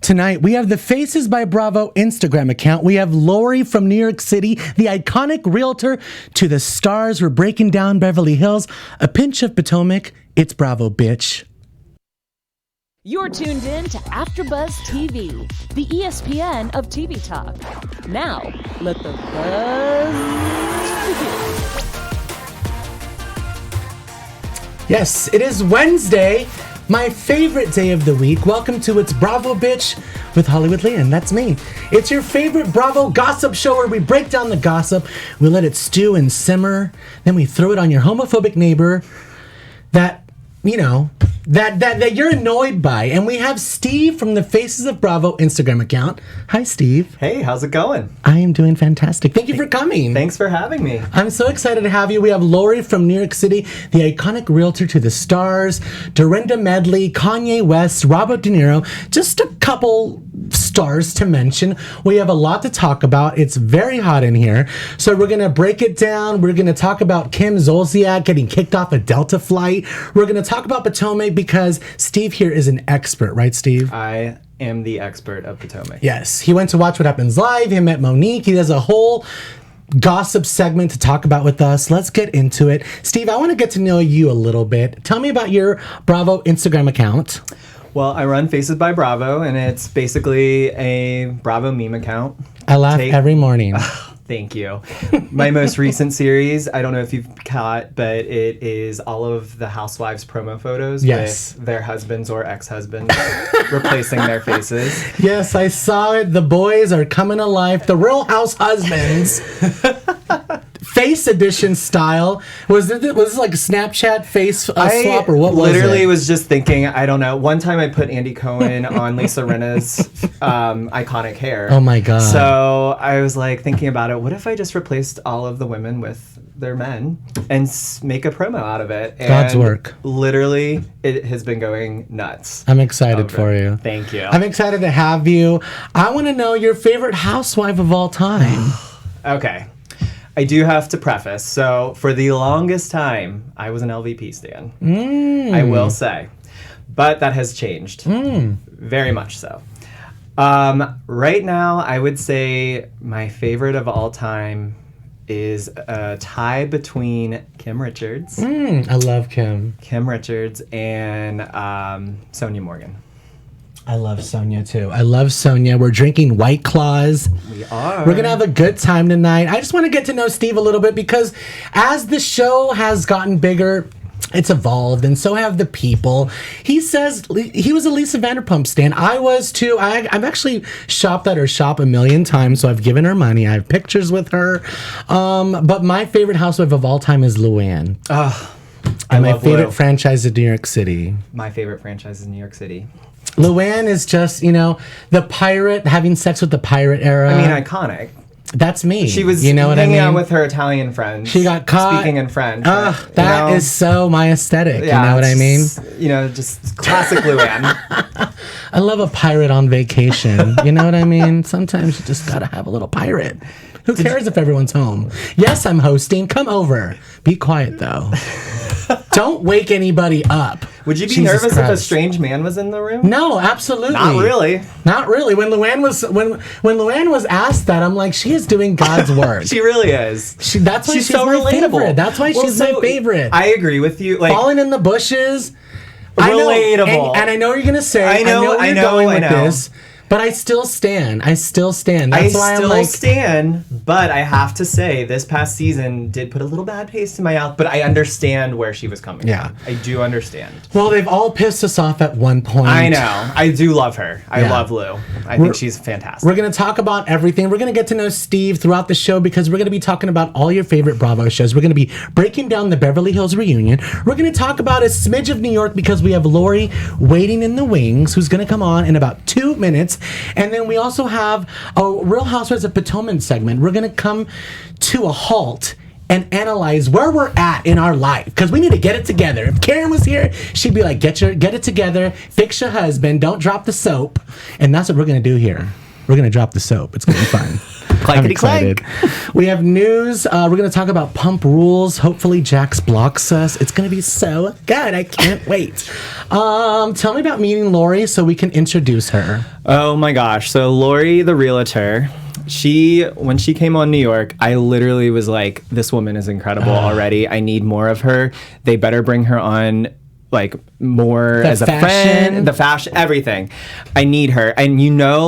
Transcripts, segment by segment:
Tonight, we have the Faces by Bravo Instagram account. We have Laurie from New York City, the iconic realtor, to the stars. We're breaking down Beverly Hills, a pinch of Potomac. It's BravoBetch. You're tuned in to AfterBuzz TV, the ESPN of TV talk. Now, let the buzz begin. Yes, it is Wednesday, my favorite day of the week. Welcome to It's BravoBetch with Hollywood Leanne. That's me. It's your favorite Bravo gossip show where we break down the gossip, we let it stew and simmer, then we throw it on your homophobic neighbor that, you know, that you're annoyed by. And we have Steve from the Faces of Bravo Instagram account. Hi, Steve. Hey, how's it going? I am doing fantastic. Thank you for coming. Thanks for having me. I'm so excited to have you. We have Laurie from New York City, the iconic realtor to the stars, Dorinda Medley, Kanye West, Robert De Niro, just a couple stars to mention. We have a lot to talk about. It's very hot in here. So we're going to break it down. We're going to talk about Kim Zolciak getting kicked off a Delta flight. We're going to talk about Potomac because Steve here is an expert, right, Steve? I am the expert of Potomac. Yes. He went to Watch What Happens Live. He met Monique. He does a whole gossip segment to talk about with us. Let's get into it. Steve, I want to get to know you a little bit. Tell me about your Bravo Instagram account. Well, I run Faces by Bravo, and it's basically a Bravo meme account. I laugh every morning. Thank you. My most recent series, I don't know if you've caught, but it is all of the housewives promo photos with their husbands or ex-husbands replacing their faces. Yes, I saw it. The boys are coming alive. The Real House husbands. Face edition style. Was this like a Snapchat face swap or what was it? Literally was just thinking, I don't know. One time I put Andy Cohen on Lisa Rinna's iconic hair. Oh my God. So I was like thinking about it. What if I just replaced all of the women with their men and make a promo out of it? And God's work. Literally, it has been going nuts. I'm excited for you. Thank you. I'm excited to have you. I want to know your favorite housewife of all time. Okay. I do have to preface. So for the longest time, I was an LVP stan. I will say. But that has changed. Very much so. Right now, I would say my favorite of all time is a tie between Kim Richards. I love Kim. Kim Richards and Sonia Morgan. I love Sonia too. I love Sonia. We're drinking White Claws. We are. We're going to have a good time tonight. I just want to get to know Steve a little bit because as the show has gotten bigger, it's evolved, and so have the people. He says he was a Lisa Vanderpump stan. I was too. I've actually shopped at her shop a million times, so I've given her money. I have pictures with her. But my favorite housewife of all time is Luann. And my favorite franchise is New York City. My favorite franchise is New York City. Luann is just, the pirate, having sex with the pirate era. I mean, iconic. That's me. She was hanging out with her Italian friends. She got caught. Speaking in French. That is so my aesthetic. Yeah, you know what I mean? Just classic Luann. I love a pirate on vacation. You know what I mean? Sometimes you just got to have a little pirate. Who cares if everyone's home? Yes, I'm hosting. Come over. Be quiet, though. Don't wake anybody up. Would you be nervous if a strange man was in the room? No, absolutely. Not really. Not really. When Luann was asked that, I'm like, she is doing God's work. She really is. That's why she's so my relatable. Favorite. That's why she's my favorite. I agree with you. Like falling in the bushes. Relatable. And I know you're gonna say. I know where you're going with this. But I still stand. That's why I'm like... stand, but I have to say, this past season did put a little bad taste in my mouth, but I understand where she was coming from. I do understand. Well, they've all pissed us off at one point. I know. I do love her. I love Lou. I think she's fantastic. We're going to talk about everything. We're going to get to know Steve throughout the show because we're going to be talking about all your favorite Bravo shows. We're going to be breaking down the Beverly Hills reunion. We're going to talk about a smidge of New York because we have Laurie waiting in the wings who's going to come on in about 2 minutes. And then we also have a Real Housewives of Potomac segment. We're going to come to a halt and analyze where we're at in our life because we need to get it together. If Karen was here, she'd be like, get it together, fix your husband, don't drop the soap. And that's what we're going to do here. We're going to drop the soap. It's going to be fun. I'm excited. We have news. We're going to talk about Pump Rules. Hopefully Jax blocks us. It's going to be so good. I can't wait. Tell me about meeting Laurie so we can introduce her. Oh my gosh. So Laurie, the realtor, when she came on New York, I literally was like, this woman is incredible already. I need more of her. They better bring her on like more as a friend, the fashion, everything. I need her. And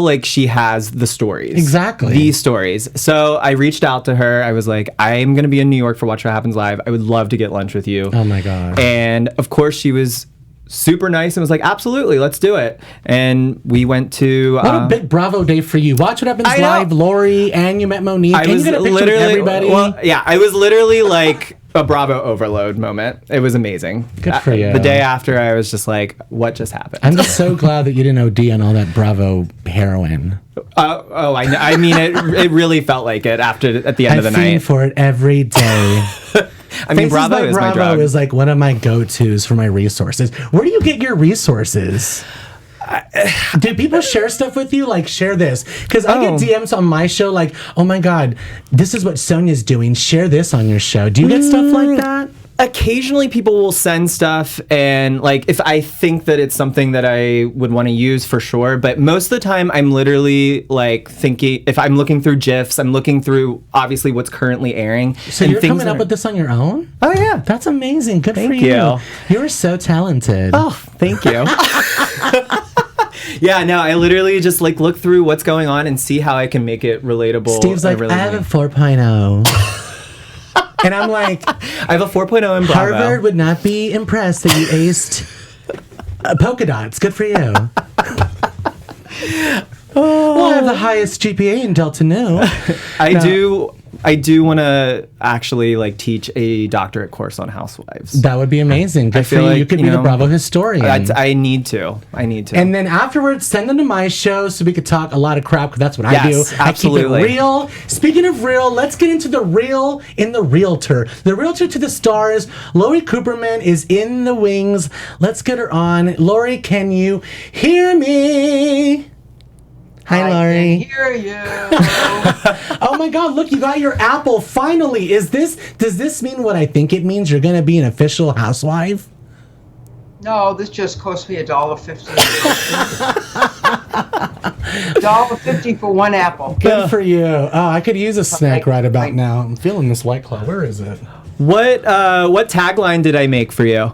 like she has the stories. Exactly. These stories. So I reached out to her. I was like, I'm going to be in New York for Watch What Happens Live. I would love to get lunch with you. Oh my God. And of course she was super nice and was like, absolutely, let's do it. And we went to what a big Bravo day for you. Watch What Happens Live, Laurie, and you met Monique. I was you get a picture with everybody. Well, yeah, I was literally like a Bravo overload moment. It was amazing. Good for you. The day after, I was just like, what just happened? I'm just so glad that you didn't OD on all that Bravo heroin. I mean, it really felt like it at the end of the night. I fiend for it every day. I mean, Bravo is my drug. Bravo is like one of my go-tos for my resources. Where do you get your resources? Do people share stuff with you? Like, share this. Because I get DMs on my show like, oh my God, this is what Sonia's doing. Share this on your show. Do you get stuff like that? Occasionally people will send stuff, and like if I think that it's something that I would want to use, for sure, but most of the time I'm literally like thinking, if I'm looking through GIFs, I'm looking through obviously what's currently airing. So you're coming up with this on your own? Oh yeah. That's amazing. Good Thank for you. you. You're so talented. Oh, thank you. Yeah, no, I literally just like look through what's going on and see how I can make it relatable. Steve's like, I have a 4.0. And I'm like, I have a 4.0 in Bravo. Harvard would not be impressed that you aced polka dots. Good for you. Well, I have the highest GPA in Delta Nu. I do want to actually like teach a doctorate course on housewives. That would be amazing. Good for you. Like, you could be the Bravo historian. I need to. And then afterwards, send them to my show so we could talk a lot of crap, because that's what I do. Absolutely. I keep it real. Speaking of real, let's get into the real in the realtor. The realtor to the stars, Laurie Cooperman, is in the wings. Let's get her on. Laurie, can you hear me? Hi, Laurie. I can hear you. Oh my God, look, you got your apple finally. Does this mean what I think it means? You're going to be an official housewife? No, this just cost me $1.50. $1.50 for one apple. Good for you. Oh, I could use a snack right about now. I'm feeling this White Claw. Where is it? What tagline did I make for you?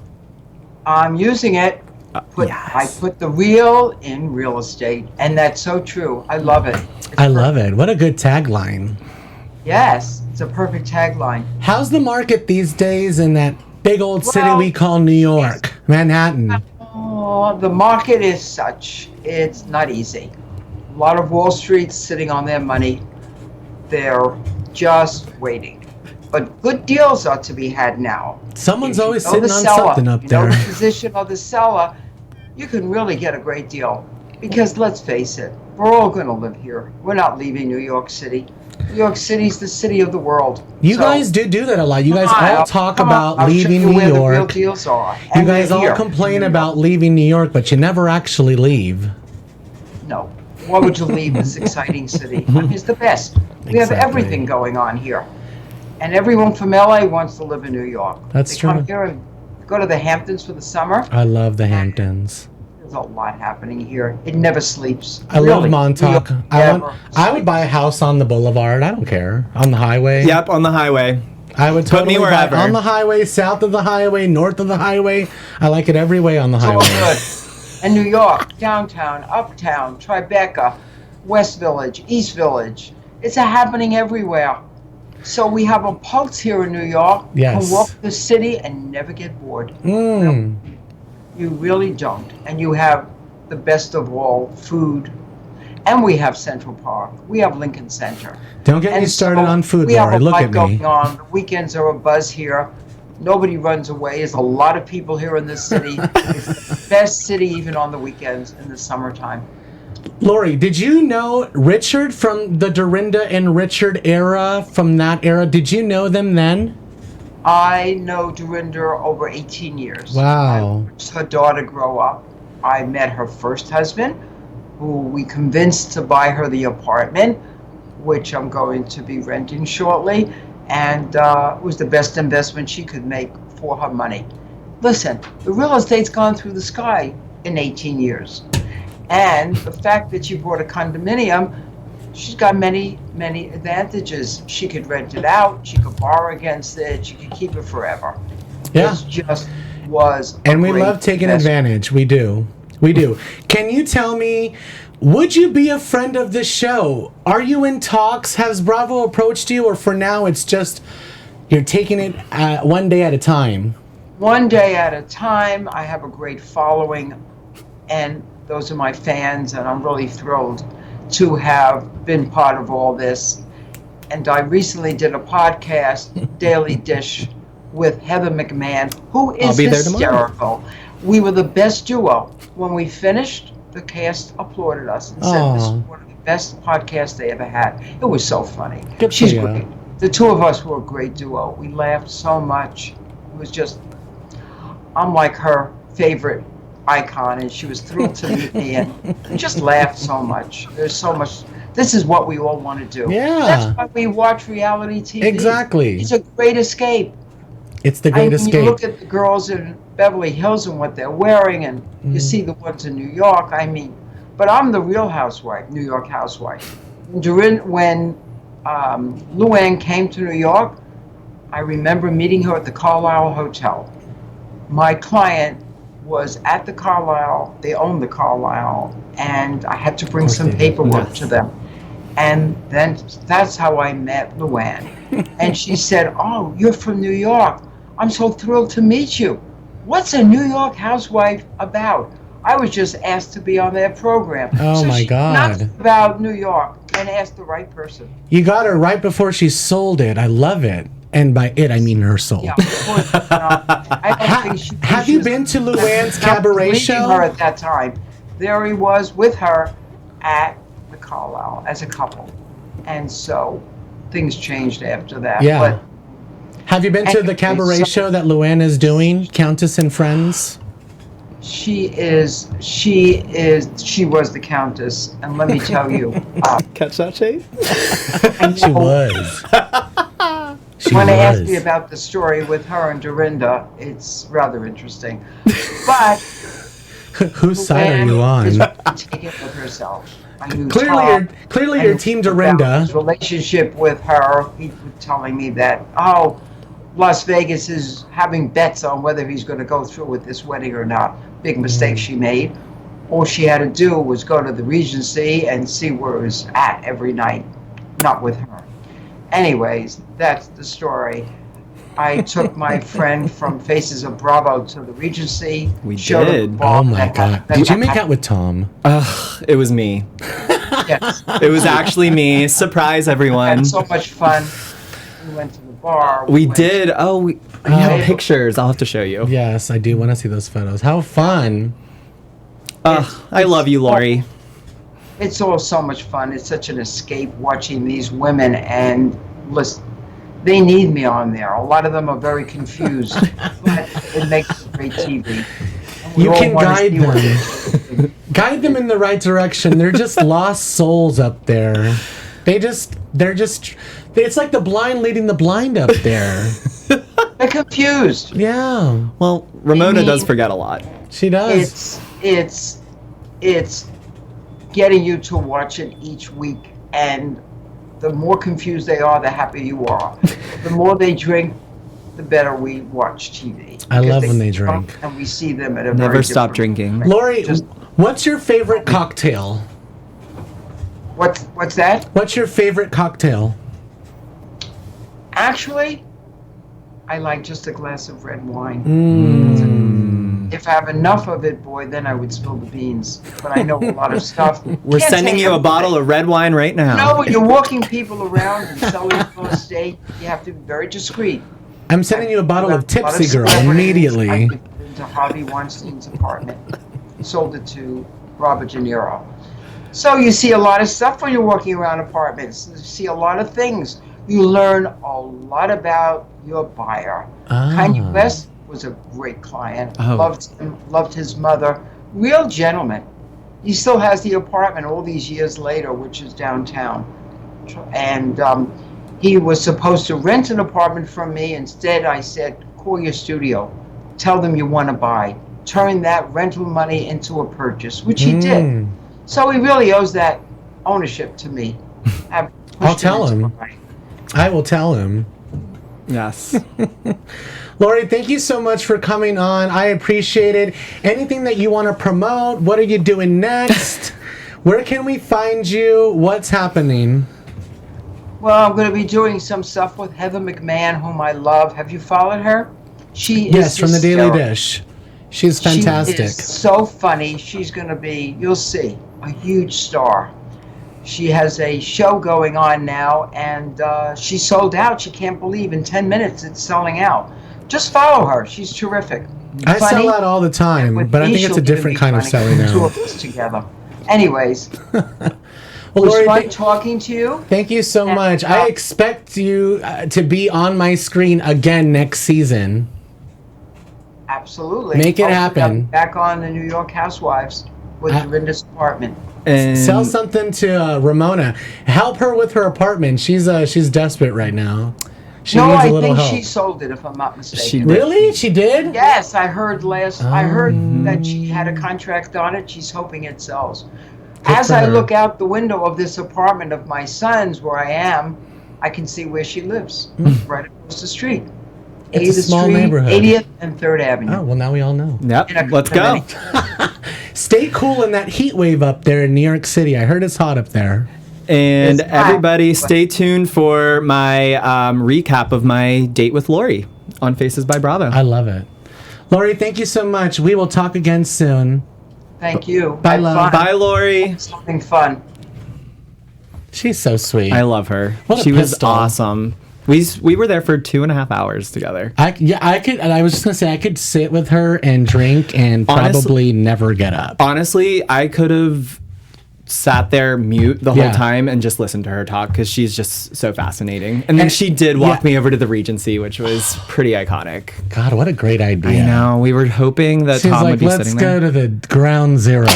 I'm using it. I put the real in real estate, and that's so true. I love it. I love it. What a good tagline. Yes, it's a perfect tagline. How's the market these days in that big old city we call New York, Manhattan? Oh, the market is such. It's not easy. A lot of Wall Street's sitting on their money. They're just waiting. But good deals are to be had now. Someone's always sitting on something up there. You know the position of the seller, you can really get a great deal. Because let's face it, we're all going to live here. We're not leaving New York City. New York City's the city of the world. You guys do that a lot. You guys all talk about leaving New York. The real deals are. You guys all complain about leaving New York, but you never actually leave. No. Why would you leave this exciting city? It's the best. We have everything going on here. And everyone from LA wants to live in New York. That's true. They come here and go to the Hamptons for the summer. I love the Hamptons. There's a lot happening here. It never sleeps. I love Montauk. I would buy a house on the boulevard. I don't care. On the highway. Yep, on the highway. I would totally Put me wherever. buy on the highway, south of the highway, north of the highway. I like it every way on the highway. Good. And New York, downtown, uptown, Tribeca, West Village, East Village. It's happening everywhere. So we have a pulse here in New York. Yes. You can walk the city and never get bored. Mm. You really don't. And you have the best of all, food. And we have Central Park. We have Lincoln Center. Don't get me started on food, Laurie. Look at me. We have a lot going on. The weekends are a buzz here. Nobody runs away. There's a lot of people here in this city. It's the best city even on the weekends in the summertime. Laurie, did you know Richard from the Dorinda and Richard era, from that era? Did you know them then? I know Dorinda over 18 years. Wow. I watched her daughter grow up. I met her first husband, who we convinced to buy her the apartment. which I'm going to be renting shortly. And it was the best investment she could make for her money. Listen, the real estate's gone through the sky in 18 years. And the fact that she bought a condominium, she's got many, many advantages. She could rent it out, she could borrow against it, she could keep it forever. Yeah. It just was And we love taking advantage. We do. We do. Can you tell me, would you be a friend of this show? Are you in talks? Has Bravo approached you? Or for now, it's just you're taking it one day at a time? One day at a time. I have a great following, and those are my fans, and I'm really thrilled to have been part of all this. And I recently did a podcast, Daily Dish, with Heather McMahon, who is hysterical. We were the best duo. When we finished, the cast applauded us and said this was one of the best podcasts they ever had. It was so funny. She's great. The two of us were a great duo. We laughed so much. It was just, I'm like her favorite icon, and she was thrilled to meet me, and we just laughed so much. There's so much. This is what we all want to do. Yeah. That's why we watch reality TV. Exactly. It's a great escape. It's the great escape. You look at the girls in Beverly Hills and what they're wearing, and you see the ones in New York. I mean, but I'm the real housewife, New York housewife. When Luann came to New York, I remember meeting her at the Carlisle Hotel. My client was at the Carlisle, they owned the Carlisle, and I had to bring some paperwork to them. And then that's how I met Luann. And she said, "Oh, you're from New York. I'm so thrilled to meet you. What's a New York housewife about?" I was just asked to be on their program. Oh, my God. Not about New York, and asked the right person. You got her right before she sold it. I love it. And by it, I mean her soul. Yeah, of course, I don't think have you been to Luann's cabaret show? Her at that time. There he was with her at the Carlisle as a couple. And so things changed after that. Yeah. But have you been to the cabaret show that Luann is doing, Countess and Friends? She was the Countess, and let me tell you. Catch that, Chase? She was. When they asked me about the story with her and Dorinda, it's rather interesting. But whose side are you on? Take it with herself. I knew Clearly, you're Team Dorinda. His relationship with her, he was telling me that, Las Vegas is having bets on whether he's going to go through with this wedding or not. Big mistake she made. All she had to do was go to the Regency and see where it was at every night, not with her. Anyways, that's the story. I took my friend from Faces of Bravo to the Regency. We did. Oh my God. Did you make out with Tom? It was me. Yes. It was actually me. Surprise, everyone. We had so much fun. We went to the bar. We did. Oh, we have pictures. I'll have to show you. Yes, I do want to see those photos. How fun. I love you, Laurie. It's all so much fun. It's such an escape watching these women, and listen, they need me on there. A lot of them are very confused, but it makes great TV. You can guide them. Guide them in the right direction. They're just lost souls up there. It's like the blind leading the blind up there. They're confused. Yeah. Well, Ramona does forget a lot. She does. It's getting you to watch it each week, and the more confused they are, the happier you are. The more they drink, the better we watch TV. I love when they drink. And we see them at a Never stop drinking. Laurie, what's your favorite cocktail? What's that? What's your favorite cocktail? Actually, I like just a glass of red wine. If I have enough of it, boy, then I would spill the beans. But I know a lot of stuff. We're sending you a bottle of red wine right now. No, when you're walking people around and selling real estate, you have to be very discreet. I'm sending you a bottle of Tipsy Girl immediately. I went into Harvey Weinstein's apartment. He sold it to Robert De Niro. So you see a lot of stuff when you're walking around apartments. You see a lot of things. You learn a lot about your buyer. Kanye West was a great client. Loved him, loved his mother. Real gentleman. He still has the apartment all these years later, which is downtown. and he was supposed to rent an apartment from me. Instead, I said, call your studio, tell them you want to buy, turn that rental money into a purchase, which he did. So he really owes that ownership to me. I'll tell him. I will tell him. Yes. Laurie, thank you so much for coming on. I appreciate it. Anything that you want to promote? What are you doing next? Where can we find you? What's happening? Well, I'm going to be doing some stuff with Heather McMahon, whom I love. Have you followed her? She is Yes, from the Daily hysterical. Dish. She's fantastic. She is so funny. She's going to be, you'll see, a huge star. She has a show going on now, and she sold out. She can't believe in 10 minutes it's selling out. Just follow her. She's terrific. I Funny. sell out all the time, With but I me, think it's a she'll different be kind of funny. selling The two now. of us together. Anyways, Well, it was Laurie, fun talking to you. thank you so much. I expect you to be on my screen again next season. Absolutely. Make it Hopefully happen. I'll be back on the New York Housewives with Dorinda's apartment. And Sell something to Ramona. Help her with her apartment. She's desperate right now. She No, needs I a little think help. she sold it, if I'm not mistaken. She did. Really? She did? Yes, I heard that she had a contract on it. She's hoping it sells. As for I her. look out the window of this apartment of my son's where I am, I can see where she lives, right across the street. It's a 80th small Street, neighborhood. 80th and 3rd Avenue. Oh, well, now we all know. Yep. In a Let's go. condominium. Stay cool in that heat wave up there in New York City. I heard it's hot up there. And It's hot. everybody, stay tuned for my recap of my date with Laurie on Faces by Bravo. I love it. Laurie, thank you so much. We will talk again soon. Thank you. Bye, Had love. fun. Bye, Laurie. Something fun. She's so sweet. I love her. What a She was pistol. awesome. We were there for 2.5 hours together. I could. And I was just gonna say I could sit with her and drink and probably never get up. Honestly, I could have sat there mute the whole Yeah. time and just listened to her talk because she's just so fascinating. And then she did walk me over to the Regency, which was pretty iconic. God, what a great idea! I know. We were hoping that She's Tom like, would be let's sitting go there. to the ground zero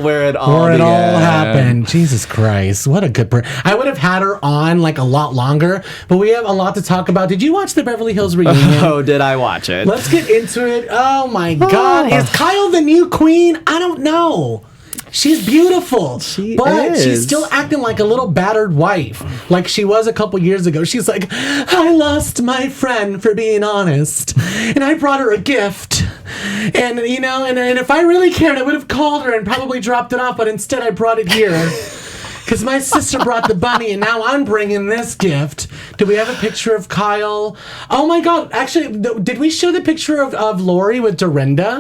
Where it all where it all began. happened. Jesus Christ, what a good person! I would have had her on like a lot longer, but we have a lot to talk about. Did you watch the Beverly Hills reunion? Oh, did I watch it? Let's get into it. Oh my God, is Kyle the new queen? I don't know. She's beautiful, but she's is. still acting like a little battered wife, like she was a couple years ago. She's like, I lost my friend for being honest, and I brought her a gift, and you know, and if I really cared, I would have called her and probably dropped it off, but instead I brought it here. Because my sister brought the bunny, and now I'm bringing this gift. Do we have a picture of Kyle? Oh my God! Actually, did we show the picture of Laurie with Dorinda?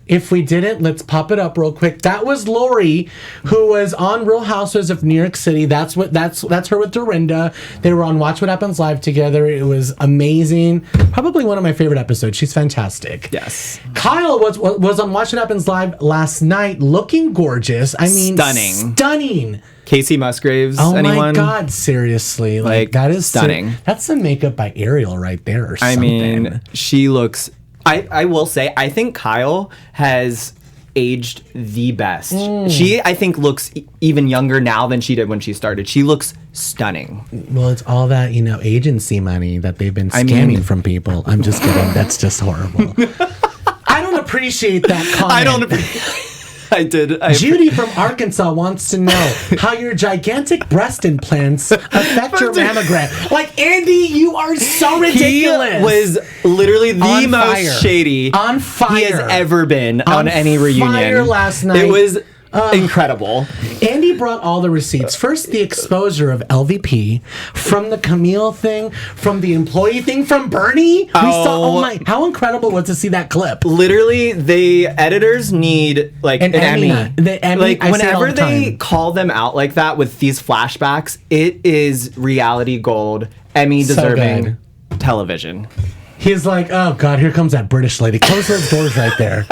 If we didn't, let's pop it up real quick. That was Laurie, who was on Real Housewives of New York City. That's her with Dorinda. They were on Watch What Happens Live together. It was amazing. Probably one of my favorite episodes. She's fantastic. Yes. Kyle was on Watch What Happens Live last night, looking gorgeous. I mean, stunning. Casey Musgraves. Oh anyone? my God! Seriously, like that is stunning. That's some makeup by Ariel right there, or something. I mean, she looks. I will say, I think Kyle has aged the best. She, I think, looks even younger now than she did when she started. She looks stunning. Well, it's all that, agency money that they've been scamming from people. I'm just kidding. That's just horrible. I don't appreciate that comment. I don't. I did. Judy from Arkansas wants to know how your gigantic breast implants affect your mammogram. Like, Andy, you are so ridiculous. He was literally the On most fire. shady On fire. he has ever been on any reunion. Fire last night. It was incredible. Andy brought all the receipts. First, the exposure of LVP, from the Camille thing, from the employee thing, from Bernie. We saw, how incredible was to see that clip. Literally, the editors need an Emmy. The Emmy, Like, I say it all whenever the they time. call them out like that with these flashbacks, it is reality gold, Emmy So deserving good. television. He's like, oh God, here comes that British lady. Close those doors right there.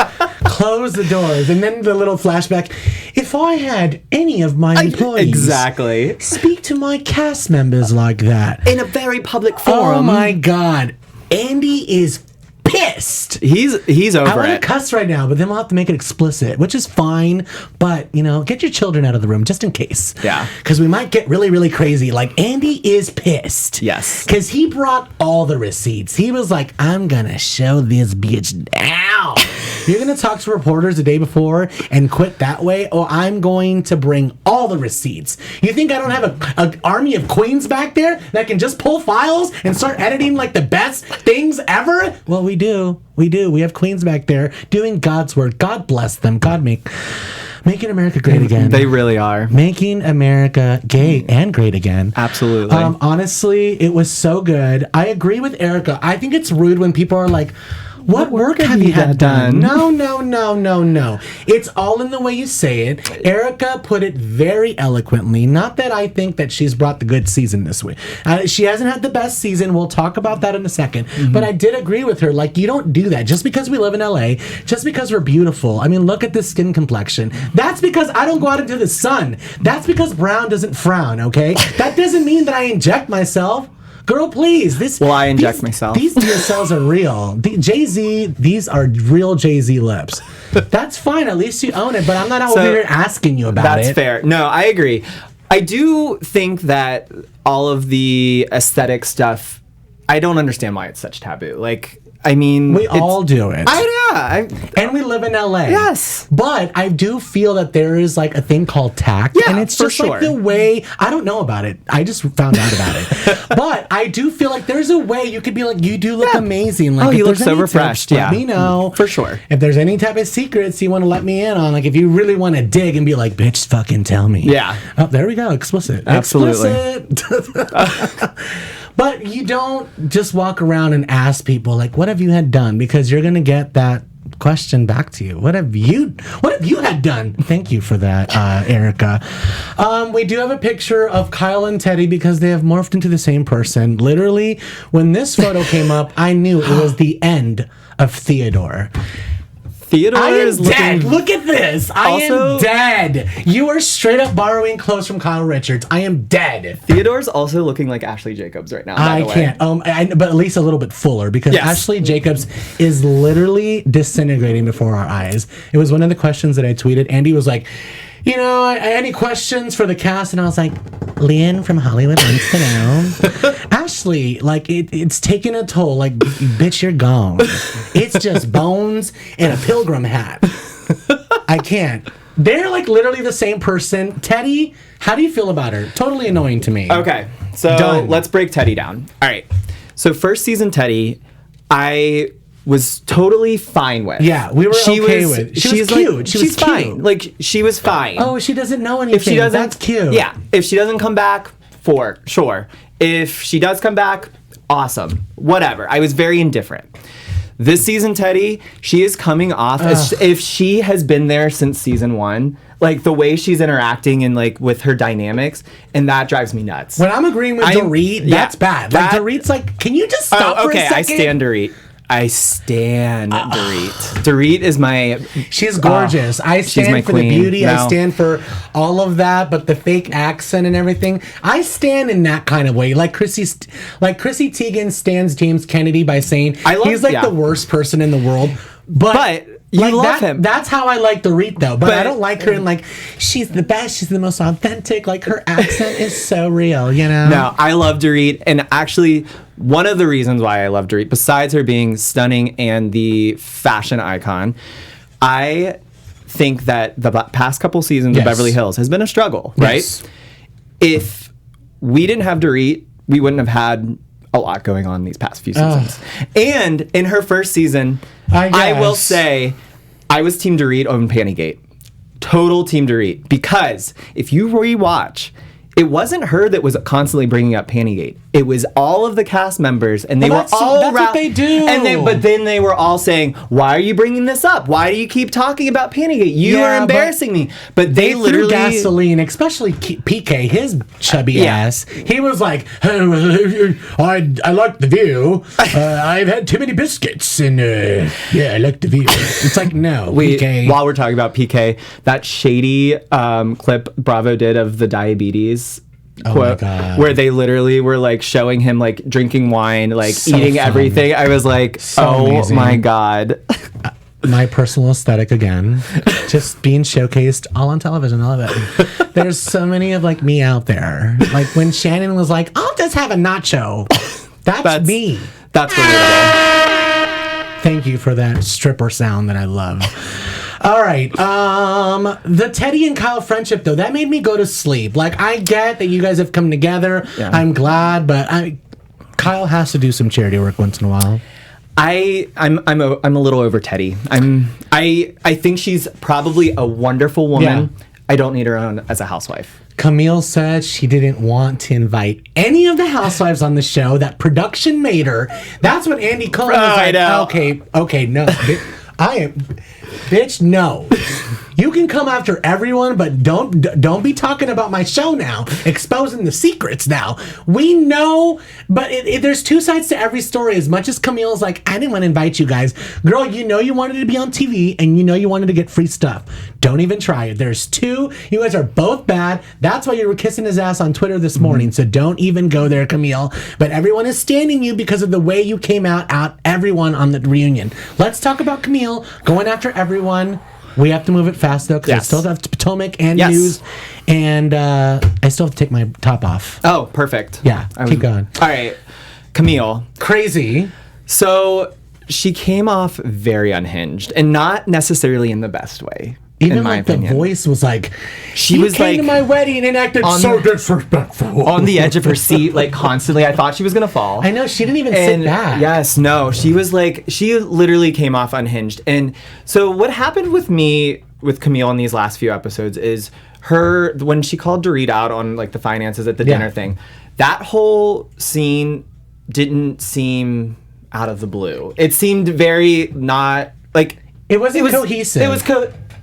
Close the doors. And then the little flashback. If I had any of my employees Exactly. speak to my cast members like that In a very public forum. Oh my God. Andy is pissed. He's over I want to it. cuss right now, but then we'll have to make it explicit, which is fine. But, get your children out of the room just in case. Yeah. Because we might get really, really crazy. Like, Andy is pissed. Yes. Because he brought all the receipts. He was like, I'm going to show this bitch down. You're going to talk to reporters the day before and quit that way, or I'm going to bring all the receipts. You think I don't have an army of queens back there that can just pull files and start editing like the best things ever? Well, we do. We have queens back there doing God's work. God bless them. God making America great again. They really are. Making America gay and great again. Absolutely. Honestly, it was so good. I agree with Erica. I think it's rude when people are like, what work have you had done? No. It's all in the way you say it. Erica put it very eloquently. Not that I think that she's brought the good season this week. She hasn't had the best season. We'll talk about that in a second. Mm-hmm. But I did agree with her. Like, you don't do that. Just because we live in LA, just because we're beautiful. I mean, look at this skin complexion. That's because I don't go out into the sun. That's because brown doesn't frown, okay? That doesn't mean that I inject myself. Girl, please. I inject myself. These DSLs are real. Jay-Z, these are real Jay-Z lips. That's fine. At least you own it, but I'm not over here asking you about it. That's fair. No, I agree. I do think that all of the aesthetic stuff, I don't understand why it's such taboo. Like, I mean... We all do it. And we live in LA. Yes. But I do feel that there is like a thing called tact. Yeah, and it's for just sure. like the way... I don't know about it. I just found out about it. But I do feel like there's a way you could be like, you do look amazing. Like, you if look there's so any refreshed. tips, let me know. For sure. If there's any type of secrets you want to let me in on, like if you really want to dig and be like, bitch, fucking tell me. Yeah. Oh, there we go. Explicit. Absolutely. Explicit. But you don't just walk around and ask people like, what have you had done? Because you're going to get that question back to you. What have you had done? Thank you for that, Erica. We do have a picture of Kyle and Teddy because they have morphed into the same person. Literally, when this photo came up, I knew it was the end of Theodore. Theodore I am is dead. looking... Look at this. I am dead. You are straight up borrowing clothes from Kyle Richards. I am dead. Theodore's also looking like Ashley Jacobs right now. By the way. Can't. But at least a little bit fuller because Ashley Jacobs is literally disintegrating before our eyes. It was one of the questions that I tweeted. Andy was like, any questions for the cast? And I was like, Leanne from Hollywood wants to know. Ashley, like, it's taking a toll. Like, bitch, you're gone. It's just bones and a pilgrim hat. I can't. They're, like, literally the same person. Teddy, how do you feel about her? Totally annoying to me. Okay, so let's break Teddy down. All right. So first season Teddy, I was totally fine with. Yeah, we were okay with. She was cute. Like, she was was fine. cute. Like, she was fine. Oh, she doesn't know anything. If she doesn't, that's cute. Yeah. If she doesn't come back, for sure. If she does come back, awesome. Whatever. I was very indifferent. This season, Teddy, she is coming off as if she has been there since season 1. Like, the way she's interacting and, like, with her dynamics, and that drives me nuts. When I'm agreeing with Dorit, that's bad. Like, Dorit's like, can you just stop for a second? I stand Dorit. I stand Dorit. Dorit is my... She's gorgeous. I stand for the beauty. No. I stand for all of that, but the fake accent and everything. I stand in that kind of way. Like Chrissy Teigen stands James Kennedy by saying he's like the worst person in the world. But you love him. That's how I like Dorit, though. But I don't like her in, like, she's the best. She's the most authentic. Like, her accent is so real, No, I love Dorit. And actually, one of the reasons why I love Dorit, besides her being stunning and the fashion icon, I think that the past couple seasons of Beverly Hills has been a struggle, right? If we didn't have Dorit, we wouldn't have had a lot going on these past few seasons. And in her first season, I will say I was Team Dorit on Pantygate. Total Team Dorit. Because if you rewatch, it wasn't her that was constantly bringing up Pantygate. It was all of the cast members, and they were all that's what they do. But then they were all saying, "Why are you bringing this up? Why do you keep talking about Pantygate? You are embarrassing me." But they literally threw gasoline, especially PK, his chubby ass. He was like, "I like the view. I've had too many biscuits, and I like the view." It's like, no, PK. While we're talking about PK, that shady clip Bravo did of the diabetes Oh quote, my God. where they literally were like showing him like drinking wine, like So eating fun. everything. I was like, So oh amazing. my God. My personal aesthetic again, just being showcased all on television. I love it. There's so many of like me out there. Like when Shannon was like, "I'll just have a nacho." That's me. That's relatable. Thank you for that stripper sound that I love. All right. The Teddy and Kyle friendship, though, that made me go to sleep. Like, I get that you guys have come together. Yeah. I'm glad, but Kyle has to do some charity work once in a while. I'm a little over Teddy. I think she's probably a wonderful woman. Yeah. I don't need her on as a housewife. Camille said she didn't want to invite any of the housewives on the show. That production made her. That's what Andy Cohen was I like. know. Okay, no. Bitch, no. You can come after everyone, but don't be talking about my show now, exposing the secrets now. We know, but there's two sides to every story. As much as Camille's like, I didn't want to invite you guys. Girl, you know you wanted to be on TV, and you know you wanted to get free stuff. Don't even try it. There's two. You guys are both bad. That's why you were kissing his ass on Twitter this morning, so don't even go there, Camille. But everyone is standing you because of the way you came out everyone on the reunion. Let's talk about Camille going after everyone. We have to move it fast, though, because I still have Potomac and news, and I still have to take my top off. Oh, perfect. Yeah, keep going. All right. Camille. Crazy. So she came off very unhinged, and not necessarily in the best way. Even in my like opinion. the voice was like, She he was came to like my wedding and acted so disrespectful. on the edge of her seat, like constantly. I thought she was gonna fall. I know, she didn't even sit back. Yes, no, she was like, she literally came off unhinged. And so what happened with me with Camille in these last few episodes is when she called Dorit out on like the finances at the dinner thing, that whole scene didn't seem out of the blue. It seemed very not like It wasn't cohesive. It was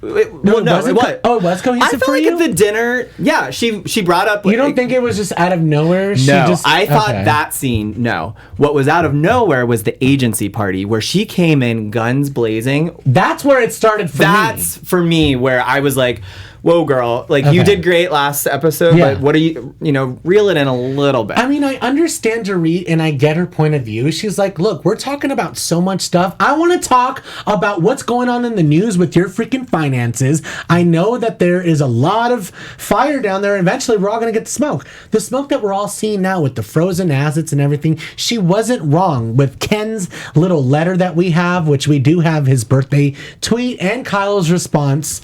it was. It was cohesive I felt for like you? at the dinner, yeah, she brought up. You don't think it was just out of nowhere? No, I thought that scene. No, what was out of nowhere was the agency party where she came in guns blazing. That's where it started for me. That's for me where I was like, whoa, girl, like you did great last episode, but what are you reel it in a little bit. I mean, I understand Dorit and I get her point of view. She's like, look, we're talking about so much stuff. I want to talk about what's going on in the news with your freaking finances. I know that there is a lot of fire down there. Eventually, we're all going to get the smoke. The smoke that we're all seeing now with the frozen assets and everything. She wasn't wrong with Ken's little letter that we have, which we do have his birthday tweet and Kyle's response.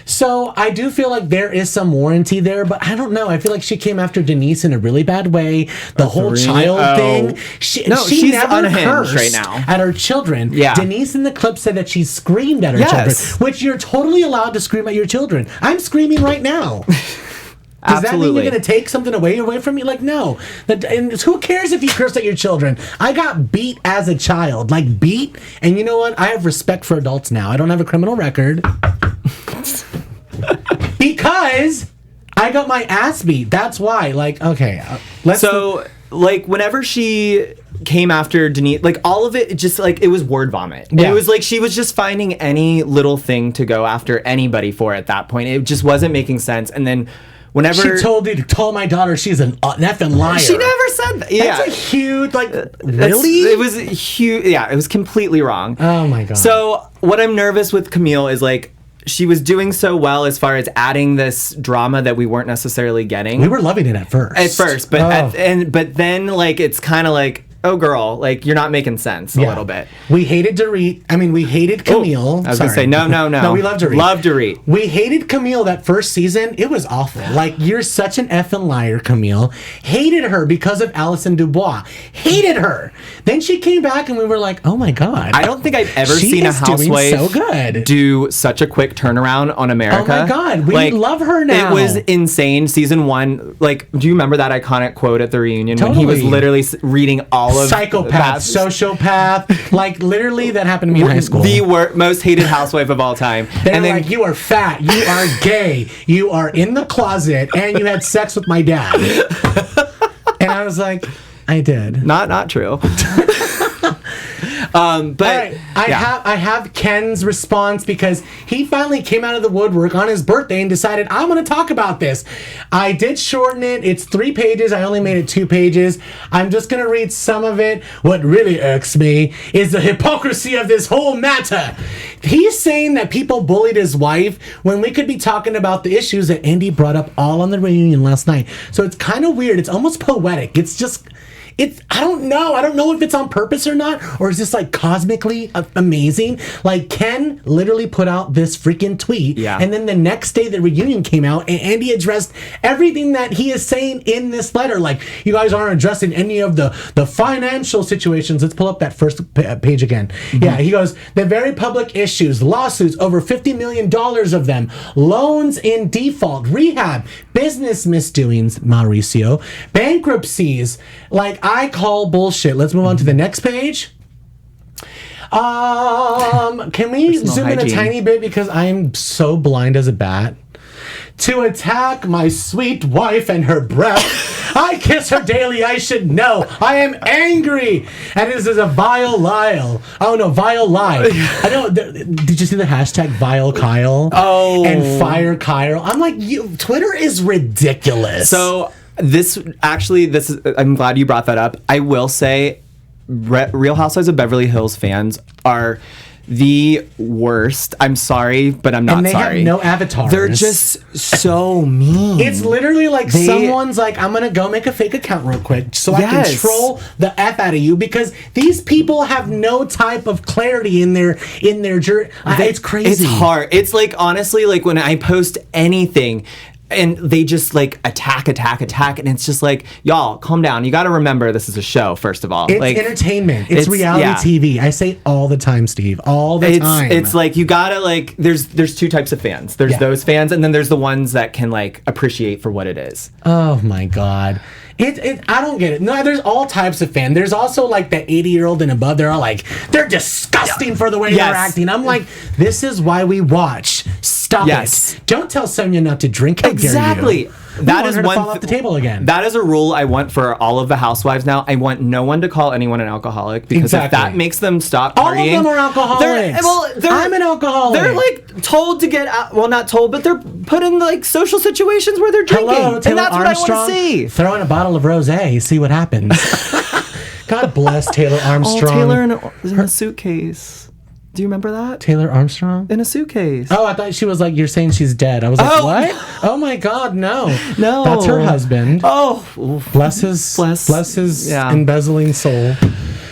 So I do feel like there is some warranty there, but I don't know. I feel like she came after Denise in a really bad way. The whole child thing. She she's never unhinged cursed right now. at her children. Yeah. Denise in the clip said that she screamed at her children, which you're totally allowed to scream at your children. I'm screaming right now. Does that mean you're going to take something away from me? Like, no. And who cares if you curse at your children? I got beat as a child. Like, beat. And you know what? I have respect for adults now. I don't have a criminal record. Because I got my ass beat. That's why. Like, okay. Like, whenever she came after Denise, like, all of it just, like, it was word vomit. Yeah. It was like she was just finding any little thing to go after anybody for at that point. It just wasn't making sense. And then whenever... She told my daughter she's an effing liar. She never said that. Yeah. That's a huge, like, really? It was huge. Yeah, it was completely wrong. Oh, my God. So, what I'm nervous with Camille is, like, she was doing so well as far as adding this drama that we weren't necessarily getting. We were loving it at first. But but then, like, it's kind of like, oh, girl, like, you're not making sense a little bit. We hated Dorit. I mean, we hated Camille. I was going to say, no. No, we loved Dorit. Love Dorit. We hated Camille that first season. It was awful. Like, you're such an effing liar, Camille. Hated her because of Alison Dubois. Hated her. Then she came back and we were like, oh my God. I don't think I've ever She seen a is doing housewife so good. do such a quick turnaround on America. Oh my God. We love her now. It was insane. Season 1, like, do you remember that iconic quote at the reunion when he was literally reading all of psychopath, sociopath, like literally that happened to me in high school. The most hated housewife of all time. They're and then, like, you are fat, you are gay, you are in the closet, and you had sex with my dad. And I was like, I did. Not true. But right. I have Ken's response because he finally came out of the woodwork on his birthday and decided, I'm going to talk about this. I did shorten it. It's 3 pages. I only made it 2 pages. I'm just going to read some of it. What really irks me is the hypocrisy of this whole matter. He's saying that people bullied his wife when we could be talking about the issues that Andy brought up all on the reunion last night. So it's kind of weird. It's almost poetic. I don't know. I don't know if it's on purpose or not, or is this like cosmically amazing? Like Ken literally put out this freaking tweet, and then the next day the reunion came out, and Andy addressed everything that he is saying in this letter. Like, you guys aren't addressing any of the financial situations. Let's pull up that first page again. Yeah, he goes, the very public issues, lawsuits, over $50 million of them, loans in default, rehab, business misdoings, Mauricio, bankruptcies. Like, I call bullshit. Let's move on to the next page. Can we zoom in a tiny bit because I'm so blind as a bat? To attack my sweet wife and her breath. I kiss her daily, I should know. I am angry. And this is a vile lie. Oh no, vile lie. I know. Did you see the hashtag vile Kyle? Oh. And fire Kyle. I'm like, Twitter is ridiculous. So this is, I'm glad you brought that up. I will say, Real Housewives of Beverly Hills fans are the worst. I'm sorry, but I'm not sorry. And they have no avatars. They're just so mean. It's literally like someone's like, I'm gonna go make a fake account real quick so I can troll the F out of you, because these people have no type of clarity in their journey. It's crazy. It's hard. It's like, honestly, like when I post anything, and they just like attack, and it's just like, y'all, calm down. You got to remember this is a show, first of all. It's like, entertainment. It's reality TV. I say all the time, Steve. All the time. It's like, you gotta like. There's 2 types of fans. There's those fans, and then there's the ones that can like appreciate for what it is. Oh my God. I don't get it. No, there's all types of fans. There's also like the 80-year-old and above. They're all like, they're disgusting for the way they're acting. I'm like, this is why we watch. Stop it. Don't tell Sonia not to drink. How exactly. dare you? That is one to fall off the table again. That is a rule I want for all of the housewives now. I want no one to call anyone an alcoholic, because if that makes them stop partying. All of them are alcoholics. I'm an alcoholic. They're like told to get out. Well, not told, but they're put in like social situations where they're drinking. Hello, Taylor and that's Armstrong. what I want to see. Throw in a bottle of rosé, see what happens. God bless Taylor Armstrong. Taylor in a suitcase. Do you remember that? Taylor Armstrong? In a suitcase. Oh, I thought she was like, you're saying she's dead. I was like, what? Oh my God, no. No. That's her husband. Oh. Bless his embezzling soul.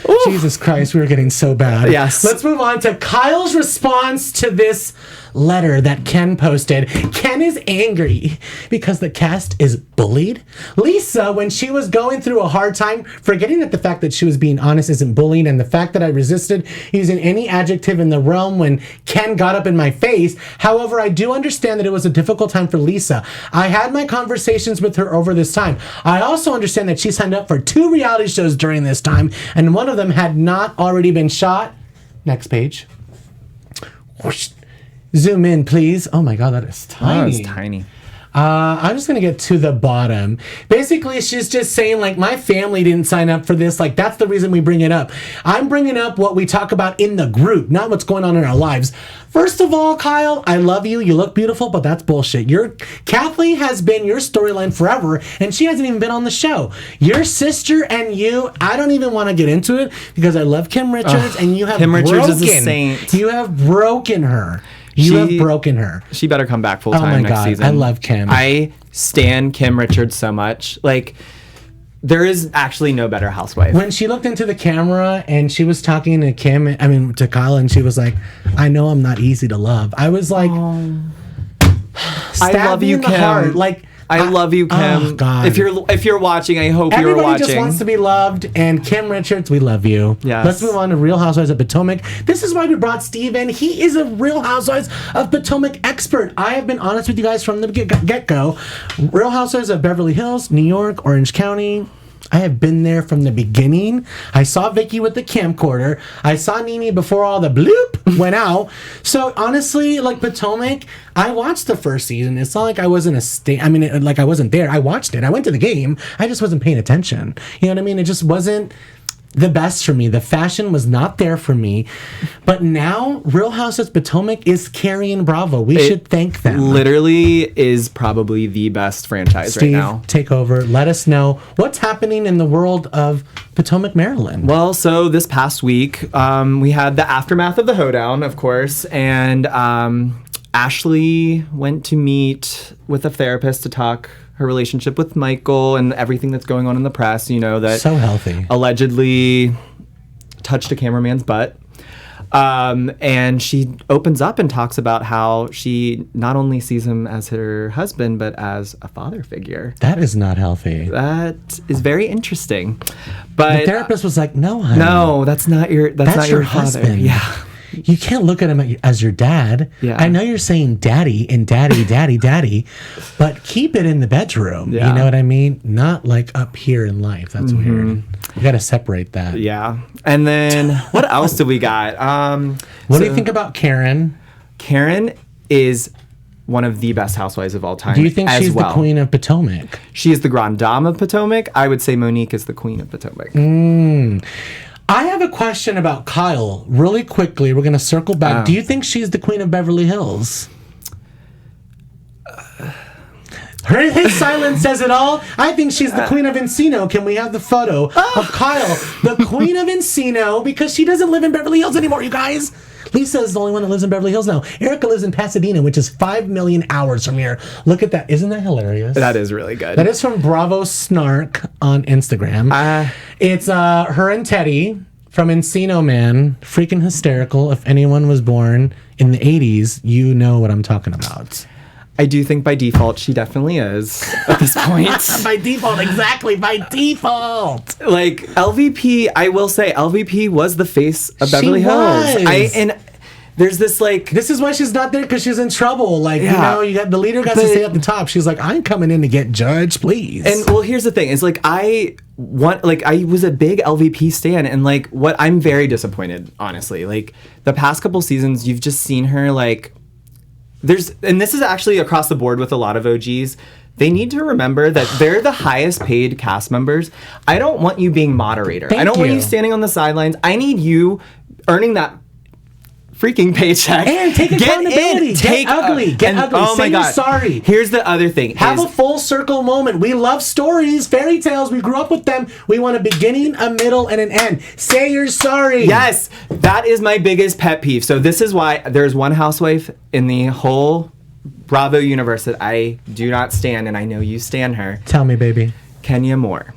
Ooh. Jesus Christ, we were getting so bad. Yes. Let's move on to Kyle's response to this letter that Ken posted. Ken is angry because the cast is bullied. Lisa, when she was going through a hard time, forgetting that the fact that she was being honest isn't bullying, and the fact that I resisted using any adjective in the realm when Ken got up in my face. However, I do understand that it was a difficult time for Lisa. I had my conversations with her over this time. I also understand that she signed up for 2 reality shows during this time, and one of them had not already been shot. Next page. Whoosh. Zoom in, please. Oh my God, that is tiny. Oh, that is tiny. I'm just gonna get to the bottom. Basically, she's just saying, like, my family didn't sign up for this. Like, that's the reason we bring it up. I'm bringing up what we talk about in the group, not what's going on in our lives. First of all, Kyle, I love you. You look beautiful, but that's bullshit. Kathleen has been your storyline forever, and she hasn't even been on the show. Your sister and you, I don't even want to get into it because I love Kim Richards, and you have Richards is a saint. You have broken her. You have broken her. She better come back full time next season. I love Kim. I stan Kim Richards so much. Like, there is actually no better housewife. When she looked into the camera and she was talking to to Kyle, and she was like, I know I'm not easy to love. I was like, I love you, Kim. Heart. Like, I love you, Kim. Oh, God. If you're watching, I hope you're watching. Everybody just wants to be loved, and Kim Richards, we love you. Yes. Let's move on to Real Housewives of Potomac. This is why we brought Steve in. He is a Real Housewives of Potomac expert. I have been honest with you guys from the get-go. Real Housewives of Beverly Hills, New York, Orange County. I have been there from the beginning. I saw Vicky with the camcorder. I saw Nene before all the bloop went out. So honestly, like Potomac, I watched the first season. It's not like I wasn't like I wasn't there. I watched it. I went to the game. I just wasn't paying attention. You know what I mean? It just wasn't. the best for me. The fashion was not there for me. But now Real Housewives of Potomac is carrying Bravo. We should thank them. Literally is probably the best franchise Steve, right now. take over. Let us know what's happening in the world of Potomac, Maryland. Well, so this past week, we had the aftermath of the hoedown, of course, and Ashley went to meet with a therapist to talk her relationship with Michael and everything that's going on in the press, that So healthy. allegedly touched a cameraman's butt. And she opens up and talks about how she not only sees him as her husband, but as a father figure. That is not healthy. That is very interesting. But The therapist was like, no, honey. no, that's not your your father. husband. Yeah. You can't look at him as your dad. Yeah. I know you're saying daddy and daddy, but keep it in the bedroom. Yeah. You know what I mean? Not like up here in life. That's weird. You got to separate that. Yeah. And then what else do we got? What do you think about Karen? Karen is one of the best housewives of all time. Do you think as she's well. the queen of Potomac? She is the grande dame of Potomac. I would say Monique is the queen of Potomac. I have a question about Kyle really quickly. We're going to circle back. Do you think she's the queen of Beverly Hills? His silence says it all. I think she's the queen of Encino. Can we have the photo of Kyle, the queen of Encino, because she doesn't live in Beverly Hills anymore, you guys. Lisa is the only one that lives in Beverly Hills now. Erica lives in Pasadena, which is 5 million hours from here. Look at that. Isn't that hilarious? That is really good. That is from Bravo Snark on Instagram. It's her and Teddy from Encino Man. Freaking hysterical. If anyone was born in the 80s, you know what I'm talking about. I do think by default she definitely is at this point. By default, exactly. By default. Like LVP, I will say LVP was the face of Beverly Hills. And there's this like This is why she's not there, because she's in trouble. Like, Yeah. you got the leader got to stay at the top. She's like, I'm coming in to get judged, please. And well, here's the thing: is like I was a big LVP stan, and like what I'm very disappointed, honestly. Like the past couple seasons, you've just seen her like and this is actually across the board with a lot of OGs. They need to remember that they're the highest paid cast members. I don't want you being moderator. I don't want you standing on the sidelines. I need you earning that freaking paycheck. And take accountability. Get ugly. Oh Say my God. you're sorry. Here's the other thing. Have a full circle moment. We love stories, fairy tales. We grew up with them. We want a beginning, a middle, and an end. Say you're sorry. Yes, that is my biggest pet peeve. So this is why there's one housewife in the whole Bravo universe that I do not stan, and I know you stan her. Tell me, baby. Kenya Moore.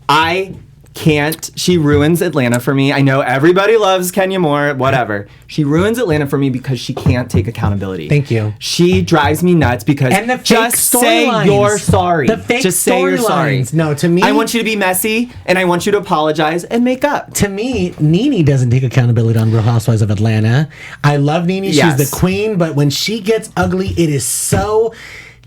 I can't. She ruins Atlanta for me. I know everybody loves Kenya Moore, whatever. She ruins Atlanta for me because she can't take accountability. Thank you. She drives me nuts because And the fake just say storylines. you're sorry. The fake just say you're sorry. storylines. No, to me, I want you to be messy, and I want you to apologize and make up. To me, Nene doesn't take accountability on Real Housewives of Atlanta. I love Nene. Yes. She's the queen, but when she gets ugly, it is so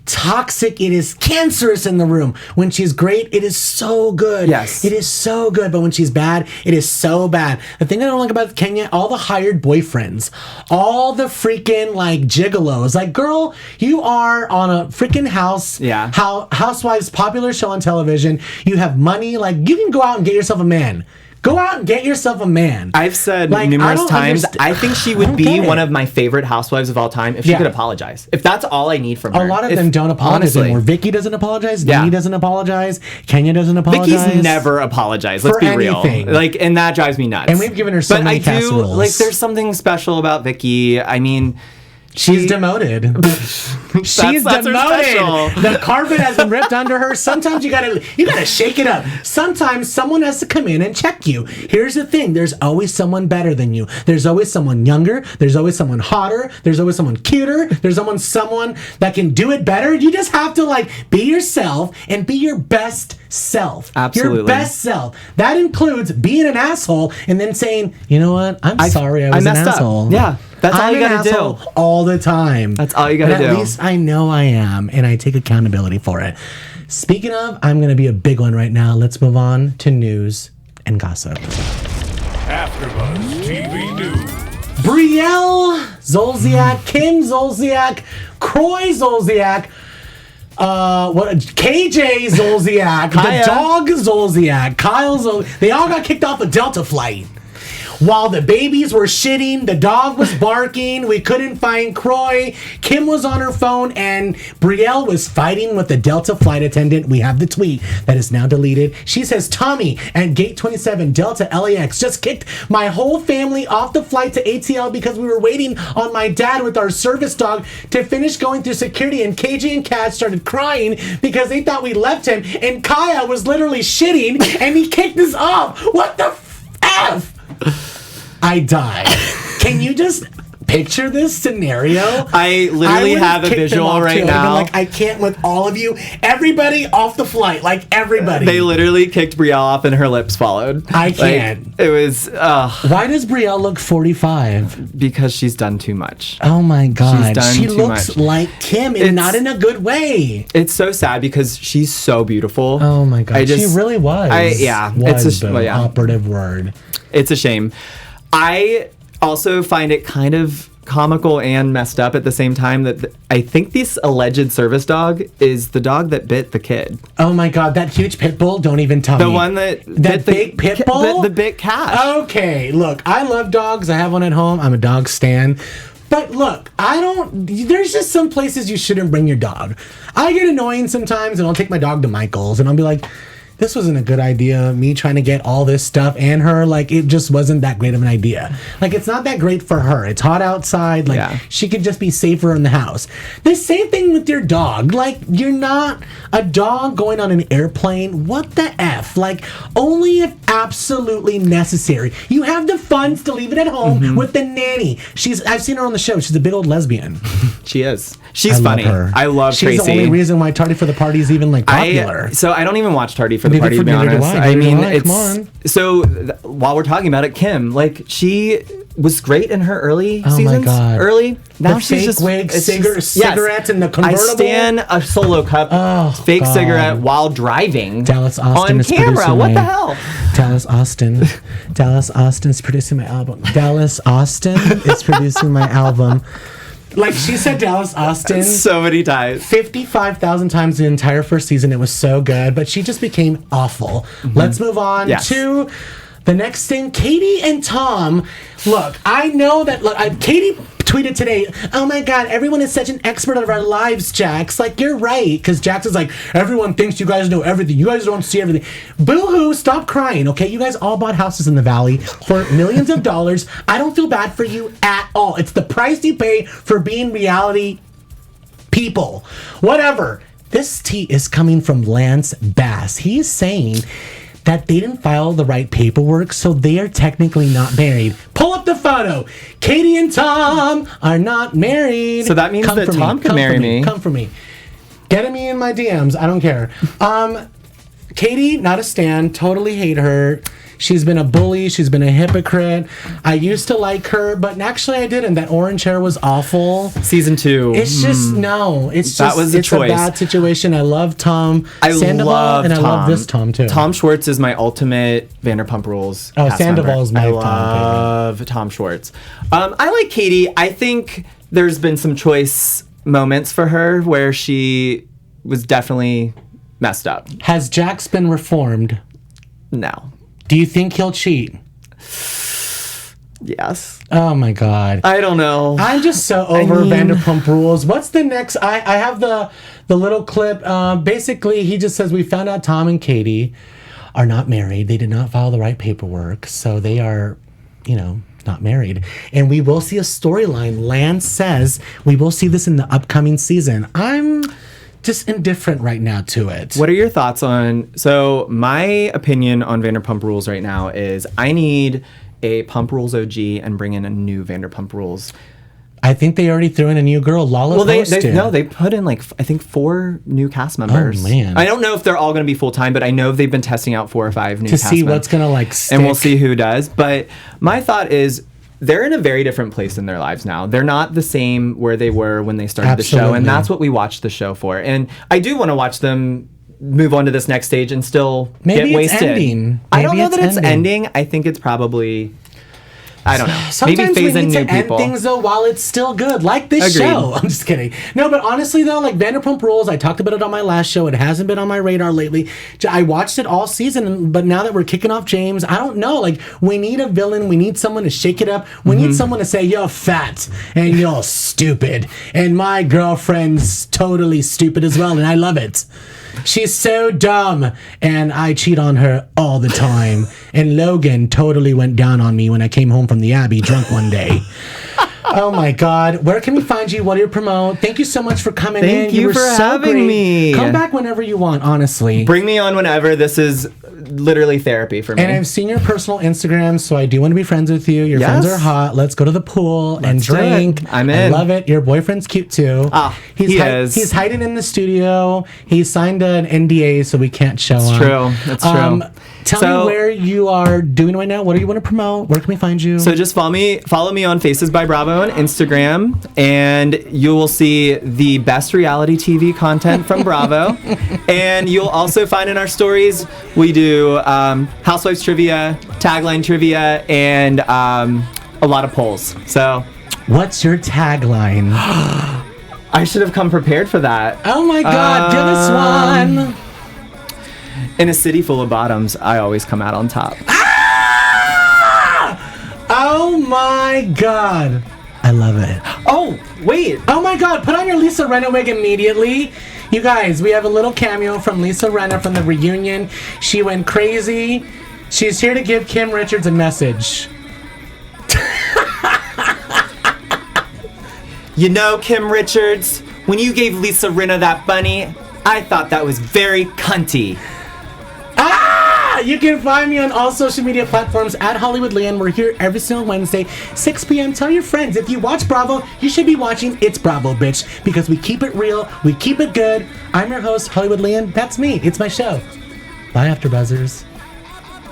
toxic. It is cancerous in the room. When she's great, it is so good. Yes. It is so good. But when she's bad, it is so bad. The thing I don't like about Kenya, all the hired boyfriends, all the freaking like gigolos. Like, girl, you are on a freaking house. Yeah. Housewives, popular show on television. You have money. Like, you can go out and get yourself a man. Go out and get yourself a man. I've said Like, numerous I don't times, underst- I think she I would don't be get it. one of my favorite housewives of all time if she Yeah. could apologize. If that's all I need from her. A lot of them don't apologize honestly. anymore. Vicky doesn't apologize. Yeah. Nene doesn't apologize. Kenya doesn't apologize. Vicky's never apologized. Let's For be anything. real. Like, and that drives me nuts. And we've given her so but many I do casseroles. like. There's something special about Vicky. I mean, She's demoted. She's that's her demoted. special. The carpet has been ripped under her. Sometimes you gotta shake it up. Sometimes someone has to come in and check you. Here's the thing: there's always someone better than you. There's always someone younger. There's always someone hotter. There's always someone cuter. There's someone that can do it better. You just have to like be yourself and be your best self. Absolutely. Your best self. That includes being an asshole and then saying, you know what? I'm sorry I was an messed up. asshole. Yeah. That's all I'm you an gotta asshole do. all the time. That's all you gotta And do. At least I know I am, and I take accountability for it. Speaking of, I'm going to be a big one right now. Let's move on to news and gossip. AfterBuzz TV News. Brielle Zolciak, Kim Zolciak, Croy Zolciak what KJ Zolciak, the dog Zolciak, Kyle Zolciak, they all got kicked off a Delta flight. While the babies were shitting, the dog was barking, we couldn't find Croy, Kim was on her phone, and Brielle was fighting with the Delta flight attendant. We have the tweet that is now deleted. She says, Tommy at Gate 27, Delta LAX, just kicked my whole family off the flight to ATL because we were waiting on my dad with our service dog to finish going through security, and KJ and Kat started crying because they thought we left him, and Kaya was literally shitting, and he kicked us off. What the F? I died. Can you just picture this scenario? I literally have a visual right now. Like, I can't with all of you. Everybody off the flight. Like, everybody. They literally kicked Brielle off and her lips followed. I can't. Like, it was... Why does Brielle look 45? Because she's done too much. Oh my God. She looks like Kim, and not in a good way. It's so sad because she's so beautiful. Oh my God. She really was. It's the operative word. It's a shame. I also find it kind of comical and messed up at the same time that I think this alleged service dog is the dog that bit the kid. Oh my God, that huge pit bull? Don't even tell me. The one that big pit bull? The bit Cash. Okay, look, I love dogs. I have one at home. I'm a dog stan. But look, there's just some places you shouldn't bring your dog. I get annoying sometimes, and I'll take my dog to Michael's, and I'll be like, this wasn't a good idea, me trying to get all this stuff and her, like, it just wasn't that great of an idea. Like, it's not that great for her. It's hot outside. Like, she could just be safer in the house. The same thing with your dog. Like, you're not a dog going on an airplane. What the F? Like, only if absolutely necessary. You have the funds to leave it at home with the nanny. I've seen her on the show. She's a big old lesbian. She is. She's funny. Love her. I love Tracy. She's the only reason why Tardy for the Party is even, like, popular. So I don't even watch Tardy for the Party, to be honest. I mean, it's... So, while we're talking about it, Kim, like, she was great in her early seasons. Oh my God. Early. Now the she's fake just... wig, cigarettes in the convertible. I stand a solo cup, fake cigarette while driving Dallas Austin on is camera. What the hell? Dallas Austin is producing my album. Dallas Austin is producing my album. Like, she said Dallas Austin so many times. 55,000 times the entire first season. It was so good, but she just became awful. Let's move on to the next thing. Katie and Tom. Look, I know that... Katie tweeted today, oh my God, everyone is such an expert of our lives, Jax. Like, you're right, because Jax is like, everyone thinks you guys know everything. You guys don't see everything. Boo-hoo, stop crying, okay? You guys all bought houses in the Valley for millions of dollars. I don't feel bad for you at all. It's the price you pay for being reality people. Whatever. This tea is coming from Lance Bass. He's saying that they didn't file the right paperwork, so they are technically not married. Pull up the photo. Katie and Tom are not married. So that means that Tom can marry me. Come for me. Get me in my DMs. I don't care. Katie, not a stan. Totally hate her. She's been a bully. She's been a hypocrite. I used to like her, but actually I didn't. That orange hair was awful. Season 2. It's just, no. It's just, was a choice. A bad situation. I love Tom Sandoval, and I love this Tom, too. Tom Schwartz is my ultimate Vanderpump Rules cast Sandoval is my I love Tom Schwartz. I like Katie. I think there's been some choice moments for her where she was definitely messed up. Has Jax been reformed? No. Do you think he'll cheat? Yes. Oh my God. I don't know. I'm just so over Vanderpump Rules. What's the next? I have the little clip. Basically, he just says, we found out Tom and Katie are not married. They did not file the right paperwork. So they are, not married. And we will see a storyline. Lance says we will see this in the upcoming season. I'm just indifferent right now to it. What are your thoughts on... So my opinion on Vanderpump Rules right now is I need a Pump Rules OG and bring in a new Vanderpump Rules. I think they already threw in a new girl, Lala. Well, they put in I think 4 new cast members. Oh man! I don't know if they're all going to be full time, but I know they've been testing out 4 or 5 new cast members to see what's going to stick. And we'll see who does. But my thought is, they're in a very different place in their lives now. They're not the same where they were when they started the show, and that's what we watched the show for. And I do want to watch them move on to this next stage and still get wasted. Ending. I don't know that it's ending. I think it's probably... I don't know. Sometimes Maybe we phase in need new to end people. things though while it's still good, like this Agreed. show. I'm just kidding. No, but honestly though, like Vanderpump Rules, I talked about it on my last show. It hasn't been on my radar lately. I watched it all season, but now that we're kicking off James, I don't know. Like we need a villain. We need someone to shake it up. We need someone to say you're fat and you're stupid, and my girlfriend's totally stupid as well, and I love it. She's so dumb, and I cheat on her all the time. And Logan totally went down on me when I came home from the Abbey drunk one day. Oh my God. Where can we find you? What do you promote? Thank you so much for coming in. Thank you were for so having great. me. Come back whenever you want, honestly. Bring me on whenever. This is literally therapy for me. And I've seen your personal Instagram, so I do want to be friends with you. Your Yes. friends are hot. Let's go to the pool and Let's do it. drink. I'm I in. love it. Your boyfriend's cute too. He is. He's hiding in the studio. He signed an NDA, so we can't show him. True. That's true. Tell So- me where you are doing right now. What do you want to promote? Where can we find you? So just follow me on Faces by Bravo on Instagram, and you will see the best reality TV content from Bravo. And you'll also find in our stories, we do Housewives trivia, tagline trivia, and a lot of polls. So What's your tagline? I should have come prepared for that. Oh my God, give us one. In a city full of bottoms, I always come out on top. Oh my God. I love it. Oh, wait. Oh my God, put on your Lisa Rinna wig immediately. You guys, we have a little cameo from Lisa Rinna from the reunion. She went crazy. She's here to give Kim Richards a message. You know, Kim Richards, when you gave Lisa Rinna that bunny, I thought that was very cunty. You can find me on all social media platforms at Hollywood Leanne. We're here every single Wednesday, 6 p.m. Tell your friends. If you watch Bravo, you should be watching It's Bravo, Bitch, because we keep it real, we keep it good. I'm your host, Hollywood Leanne. That's me. It's my show. Bye, AfterBuzzers.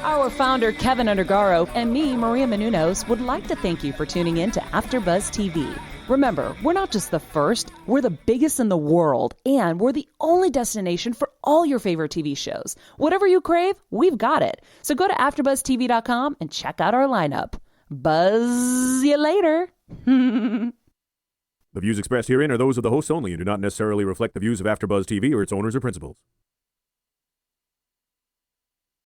Our founder, Keven Undergaro, and me, Maria Menounos, would like to thank you for tuning in to AfterBuzz TV. Remember, we're not just the first, we're the biggest in the world, and we're the only destination for all your favorite TV shows. Whatever you crave, we've got it. So go to AfterBuzzTV.com and check out our lineup. Buzz you later. The views expressed herein are those of the hosts only and do not necessarily reflect the views of AfterBuzz TV or its owners or principals.